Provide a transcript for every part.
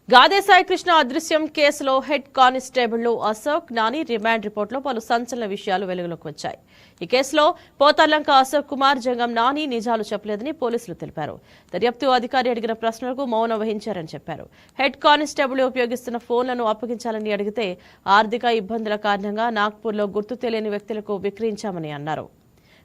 గాదే సాయి కృష్ణ అదృశ్యం కేసులో head constable Ashok Nani remand రిపోర్టులో పలు సంచలన విషయాలు వెలుగులోకి వచ్చాయి. ఈ కేసులో పోతర్లంక అశోక్ కుమార్ జంగం నాని నిజాలు చెప్పలేదని పోలీసులు తెలిపారు. దర్యాప్తు అధికారి అడిగిన ప్రశ్నలకు మౌనం వహించారని చెప్పారు. హెడ్ కానిస్టేబుల్ ఉపయోగిస్తున్న ఫోన్లను అప్పగించాలని అడిగితే ఆర్థిక ఇబ్బందుల కారణంగా నాగ్పూర్లో గుర్తు తెలియని వ్యక్తులకు విక్రయించామని అన్నారు.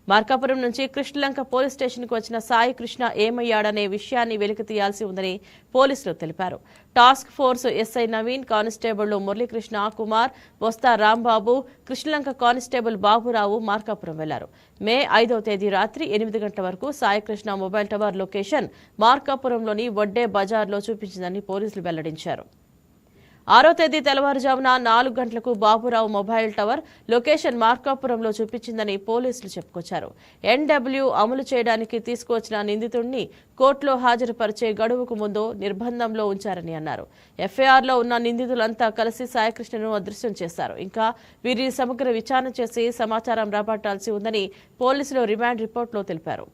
మార్కాపురం నుంచి కృష్ణలంక పోలీస్ స్టేషన్కు వచ్చిన సాయి కృష్ణ ఏమయ్యాడనే విషయాన్ని వెలికి తీయాల్సి ఉందని పోలీసులు తెలిపారు. Task force SI Naveen, constable Muralikrishna Kumar, Bosta Rambabu, Krishnalanka constable Baburao Markapuram వెళ్లారు. మే 5వ తేదీ రాత్రి 8 గంటల వరకు Sai Krishna mobile tower location మార్కాపురంలోని వడ్డే బజార్లో చూపించిందని పోలీసులు వెల్లడించారు. 6వ తేదీ తెల్లవారుజామున 4 గంటలకు బాబురావు మొబైల్ టవర్ లొకేషన్ మార్కాపురంలో చూపించిందని పోలీసులు చెప్పుకొచ్చారు. ఎన్డబ్ల్యూ అమలు చేయడానికి తీసుకువచ్చిన నిందితుడిని కోర్టులో హాజరుపరిచే గడువుకు ముందు నిర్బంధంలో ఉంచారని అన్నారు. ఎఫ్ఐఆర్లో ఉన్న నిందితులంతా కలిసి సాయికృష్ణను అదృశ్యం చేశారు. ఇంకా వీరిని సమగ్ర విచారణ చేసి సమాచారం రాబట్టాల్సి ఉందని పోలీసులు రిమాండ్ రిపోర్టులో తెలిపారు.